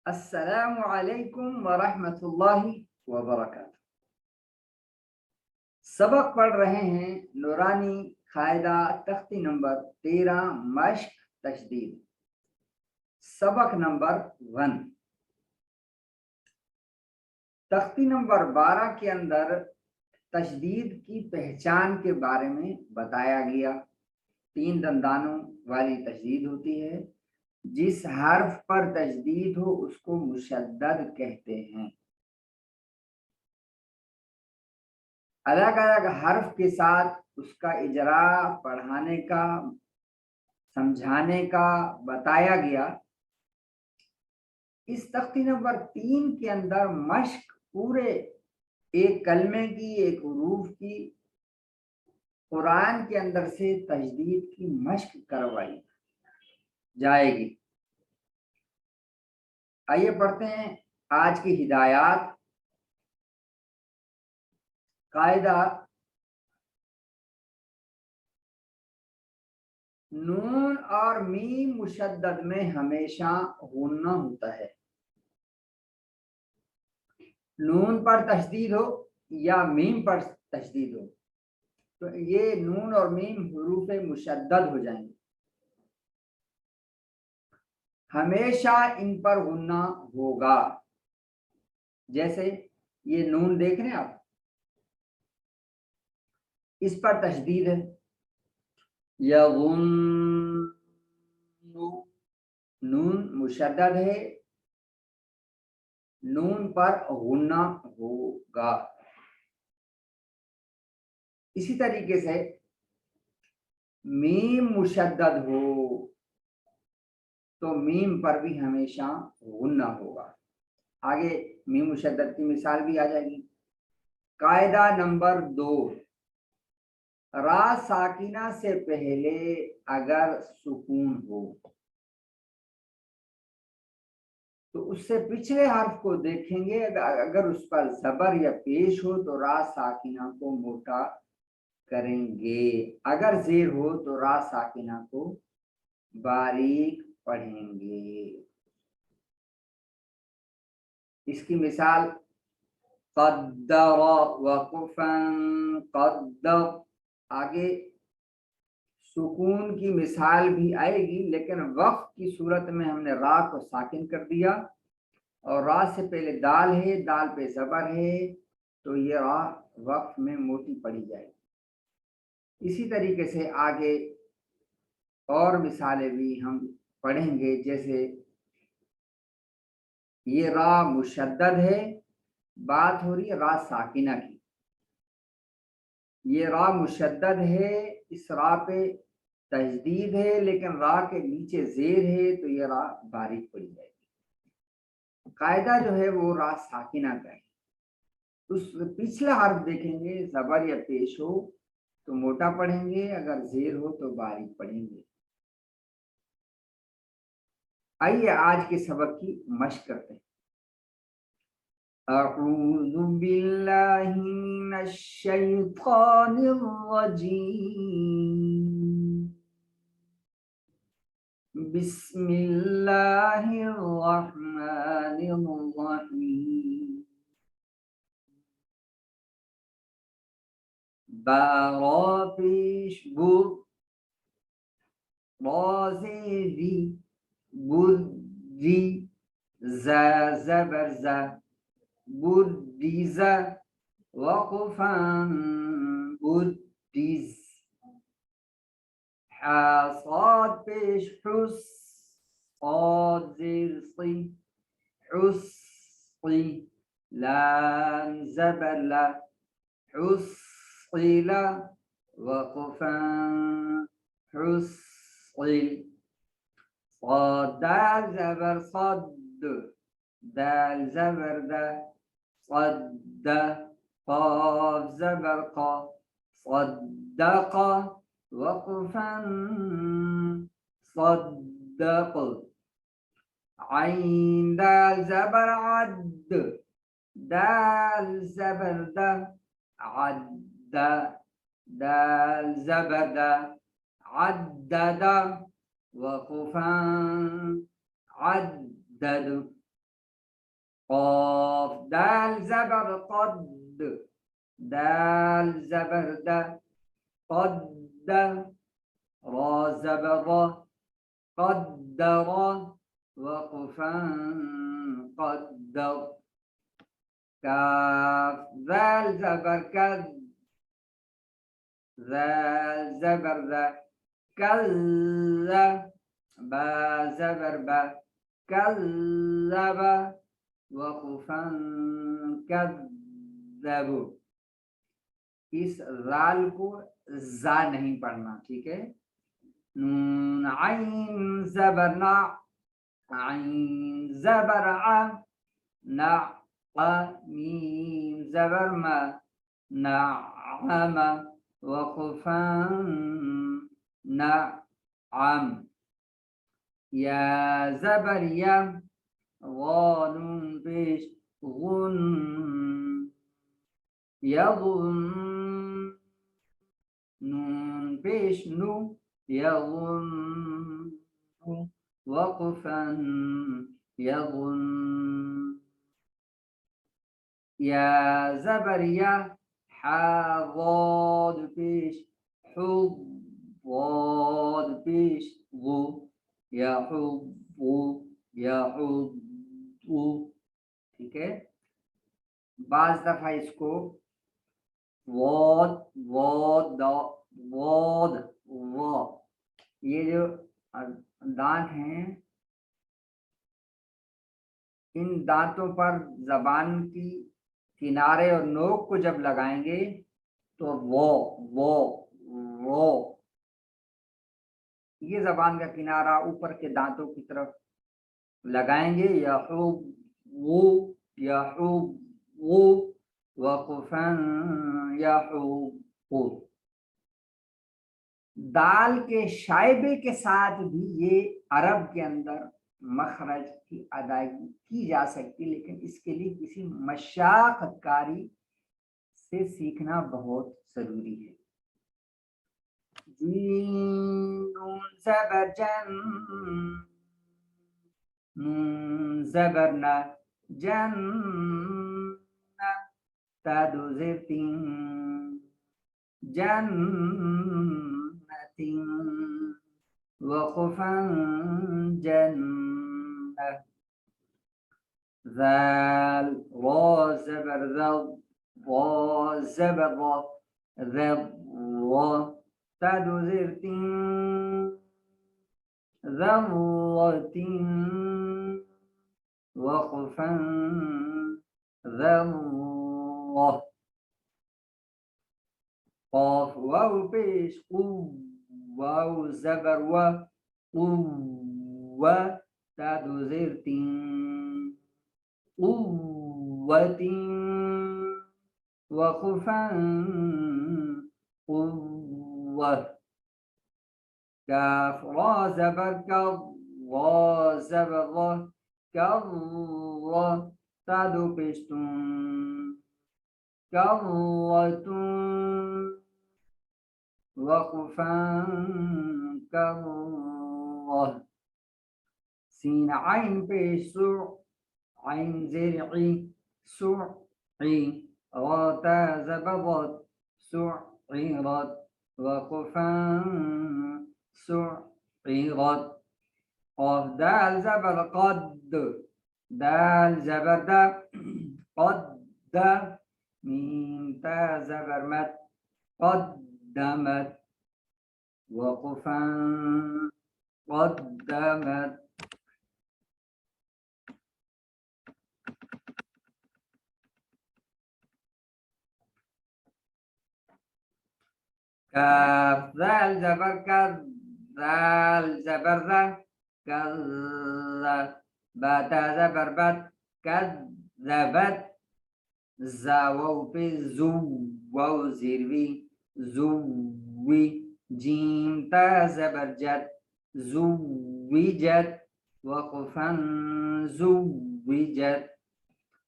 अस्सलामु अलैकुम वरहमतुल्लाहि वबरकातुहू। सबक पढ़ रहे हैं नूरानी कायदा तख्ती नंबर 13 मश्क तशदीद। सबक नंबर 1 तख्ती नंबर 12 के अंदर तशदीद की पहचान के बारे में बताया गया। 3 दंदानों वाली तशदीद होती है। जिस हर्फ पर तशदीद हो उसको मुशद्दद कहते हैं। अलग अलग हर्फ के साथ उसका इजरा पढ़ाने का, समझाने का बताया गया। इस तख्ती नंबर 3 के अंदर मश्क पूरे एक कलमे की, एक हुरूफ की, कुरान के अंदर से तजदीद की मश्क करवाई जाएगी। आइए पढ़ते हैं आज की हिदायत। कायदा नून और मीम मुशद्दद में हमेशा गुन्ना होता है। नून पर तशदीद हो या मीम पर तशदीद हो तो ये नून और मीम हुरूफ मुशद्दद हो जाएंगे। हमेशा इन पर गुन्ना होगा। जैसे ये नून देख रहे हैं आप, इस पर तशदीद है। यगुन्नु, नून मुशद्दद है, नून पर गुन्ना होगा। इसी तरीके से मीम मुशद्दद हो तो मीम पर भी हमेशा गुन्ना होगा। आगे मीम मुशद्दद की मिसाल भी आ जाएगी। कायदा नंबर 2, रा साकिना से पहले अगर सुकून हो तो उससे पिछले हर्फ को देखेंगे। अगर उस पर जबर या पेश हो तो रा साकिना को मोटा करेंगे। अगर जेर हो तो रा साकिना को बारीक पढ़ेंगे। इसकी मिसाल क़द्दर वक़फ़न क़द्दर। आगे सुकून की मिसाल भी आएगी, लेकिन वक्फ की सूरत में हमने रा को साकिन कर दिया और रा से पहले दाल है, दाल पे जबर है, तो ये रा वक्फ में मोटी पड़ी जाएगी। इसी तरीके से आगे और मिसालें भी हम पढ़ेंगे। जैसे ये रा मुशद्दद है, बात हो रही है रा साकिना की। ये रा मुशद्दद है, इस रा पे तजदीद है, लेकिन रा के नीचे जेर है, तो ये रा बारीक पड़ी जाएगी। कायदा जो है वो रा साकिना का है। उस पिछला हर्फ देखेंगे, जबर या पेश हो तो मोटा पढ़ेंगे, अगर जेर हो तो बारीक पढ़ेंगे। आइए आज के सबक की मश्क करते हैं। अऊज़ु बिल्लाहि मिनश शैतानिर रजीम। बिस्मिल्लाहिर्रहमानिर्रहीम। बारा पेश बुर, राज़ी बुद्दी, जा ज़बर जा बुद्दीज़ा, वक़फ़न बुद्दीज़। हासाद पेश हुस, क़ादिर हुस्सी, लाम ज़बर ला हुस्सिला, वक़फ़न हुस्सिल। صاد دال زبر صد، دال زبر دا صد، قاف زبر قا صدق، وقفا صدق. عين دال زبر عد، دال زبر دا عد، دال زبر دا عدد، وقفا عدد. قاف دال زبر قد دال زبر دا قد را زبر را قدر وقفا قدر كاف ذال زبر كذ ذال زبر ذا كذا با زبر با كذب وقفا كذبوا। इस जाल को जा नहीं पढ़ना, ठीक है। नून आइन ज़बर ना, आइन ज़बर आ, ना मीम ज़बर मा, नअमा वक़फ़न नअम। या ज़बर या, ग़ानून पेश गुन, यगुन नून पेश नु, यगुन वक़फ़न यगुन। या ज़बर या, हा ज़ाद पेश हु, ज़ाद पेश गु, यहुब्बु यहुब्बु, ठीक है। बाज़ दफ़ा इसको वोद वोद वोद वो, ये जो दांत हैं, इन दांतों पर जबान की किनारे और नोक को जब लगाएंगे तो वो ये जबान का किनारा ऊपर के दांतों की तरफ लगाएंगे। यहुब्बु यहुब्बु वक़फ़न यहुब्बु। दाल के शाइबे के साथ भी ये अरब के अंदर मखरज की अदायगी की जा सकती है, लेकिन इसके लिए किसी मशाक़तकारी से सीखना बहुत जरूरी है। नून ज़बर जन, नून ज़बर ना जन, तादु ज़ेर तीन जन्नतिन वक़फ़न जन्नह। ज़ाल वा ज़बर ज़ब, वा ज़बर वा ज़ब वा, तादु ज़ेर तीन ज़व्वतिन वक़फ़न ज़व्वह। قاف واو पेश क़ु, वाव ज़बर व, क़ुव्वा, तादु ज़ेर तीन क़ुव्वतिन वक़फ़न क़ुव्वा। काफ रा ज़बर कज़, वा ज़बर व, कज़्ज़, तादु पेश तुन कज़्ज़तुन वक़फ़न कज़्ज़ह। सीन आइन पेश सु, आइन ज़ेर ई, सुई, रा ता ज़बर रत, सुइरत वक़फ़न सुइरत। क़ाफ दाल ज़बर क़द, दाल ज़बर दा क़द, मीम ता ज़बर मत, क़द्दमत वक़फ़न क़द्दमत। काफ ज़ाल ज़बर कज़, ज़ाल ज़बर ज़ा, कज़्ज़, बा ता ज़बर बत, कज़्ज़बत, ज़ा वाव पे ज़ू, वाव ज़ेरवी, ज़ुव्वी, जीम ता ज़बर जत, ज़ुव्विजत वक़फ़न ज़ुव्विजत।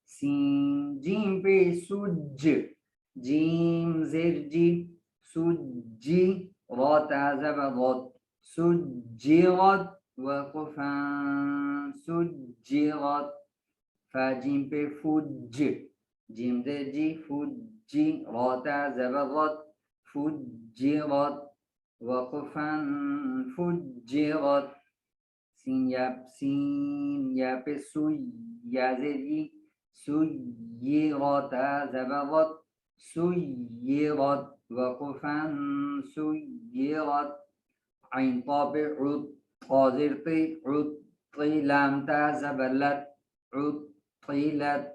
सीन जीम पे सुज, जीम ज़ेर जी, सुज्जी, रा ता ज़बर रत, सुज्जिरत वक़फ़न सुज्जिरत। फा जीम पे फुज, जीम से जी फुजी, रोता जबरत फुजिरत, वक़फ़न फुजिरत, सीन या पे सुई, या से जी सुयिरत जबरत सुयिरत, वक़फ़न सुयिरत, عين طابع عد قادر طي عد طيلام تا زبلت عد طيلت،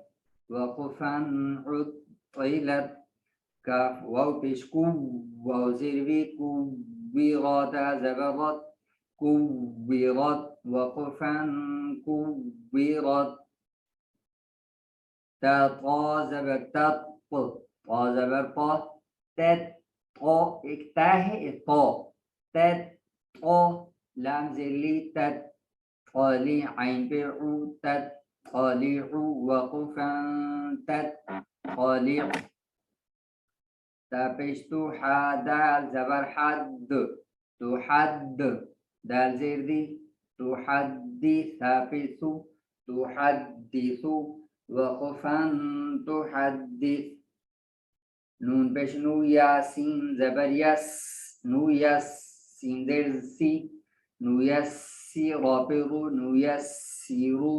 وقفا عد طيلت، كاف واو بيشكو واو زيربي كويرات زبرت كويرت، وقفا كويرت، تا طا زبر تط طا زبر طا تت طا، एक ता है एक طا تت طا، لام زيرلي تت طالي عين بيعو تت طالع، وقفا تت طالع، تابشتو حدال زبر حد تحد، دال زير دي تحدث تابسو تحدث، وقفا تحدث، نون پیش نو یاسین زبر یس نو یس سین زیر سی نو یسی را پیرو نو یسیرو،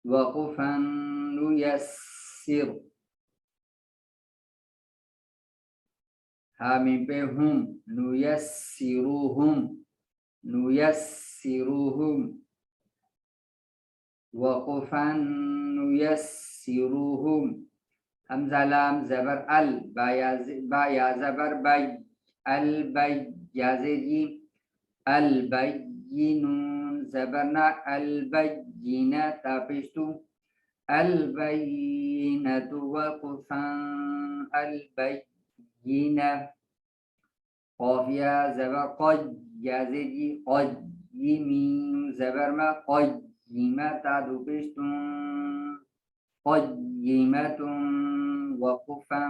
وقفا نو یسیر، حامیم पे هم نيسروهم نيسروهم، وقفا نيسروهم، همزة لام زبر ال با يا زبر بي البي يا زي البينون زبرنا البينة تابشتو البينة، وقفا البينة، قاف يا زبر قد يا زي قد يمين زبر ما قيمة تعدو بشتون قيمة، وقفا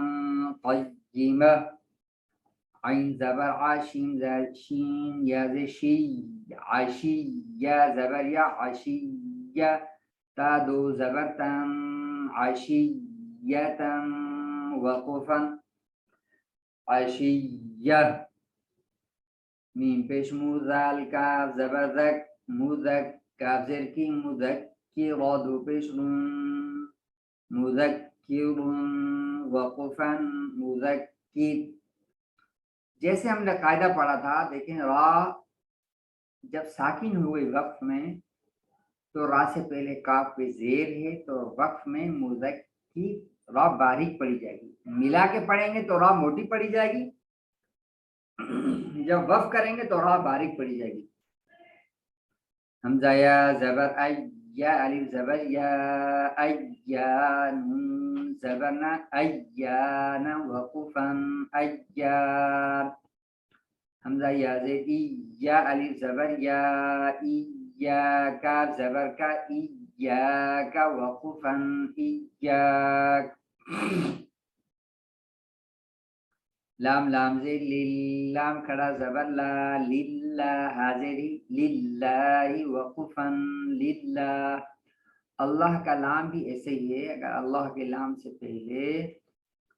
قيمة، عين زبر عشين شين يا زشي عشي يا زبر يا عشي تعدو زبرتا عشية، وقفا عشية، ميم پیش موزال کاف زبر ذک مذک کاف زیر کی مذکر دو پیش مذکر، वक़फ़ा मुज़क्किर। जैसे हमने कायदा पढ़ा था, देखें रा जब साकिन हुए वक्फ में तो रा से पहले काफ पे जेर है, तो वक्फ में मुज़क्किर रा बारीक पड़ी जाएगी। मिला के पढ़ेंगे तो रा मोटी पड़ी जाएगी, जब वक्फ करेंगे तो रा बारीक पड़ी जाएगी। हमज़ा या ज़बर आई या अलिफ ज़बर या अय्या नून ज़बरना अय्याना वक़फ़न अय्यान, हमज़ा या ज़ेदी या अलिफ ज़बर या इय्याका ज़बर का इय्याका वक़फ़न इय्याक, लाम लाम ज़ेर लिल्लाम खड़ा ज़बर ला लिल्ला हाज़िरी लिल्लाही वक़फ़न लिल्लाह। अल्लाह का लाम भी ऐसे ही है, अगर अल्लाह के लाम से पहले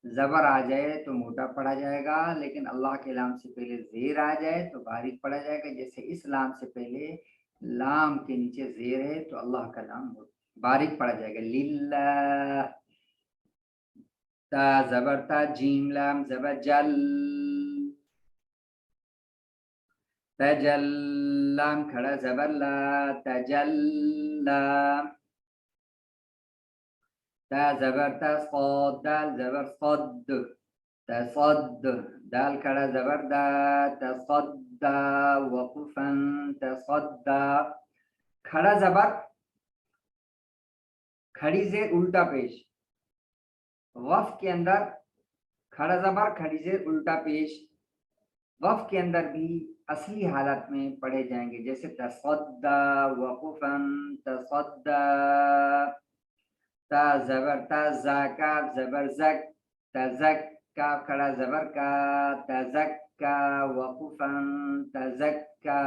ज़बर आ जाए तो मोटा पढ़ा जाएगा, लेकिन अल्लाह के लाम से पहले ज़ेर आ जाए तो बारीक पढ़ा जाएगा। जैसे इस लाम से पहले लाम के नीचे ज़ेर है तो अल्लाह का लाम बारीक पढ़ा जाएगा लिल्लाह। ता ज़बर ता जीम लाम ज़बर जल तजल्लाम खड़ा ज़बर ला तजल्ला, ता ज़बर ता क़ाद दाल ज़बर क़द तसद, दाल खड़ा ज़बर दा तसद्दा वक़फ़न तसद्दा, खड़ा ज़बर खड़ी से उल्टा पेश, वफ़ के अंदर खड़ा ज़बर खड़ी से उल्टा पेश वफ़ के अंदर भी असली हालत में पढ़े जाएंगे, जैसे तसद्दा वक़फ़न तसद्दा, ता ज़बर ता ज़ा काफ ज़बर ज़क तज़क काफ खड़ा ज़बर का तज़क्का वक़फ़न तज़क्का,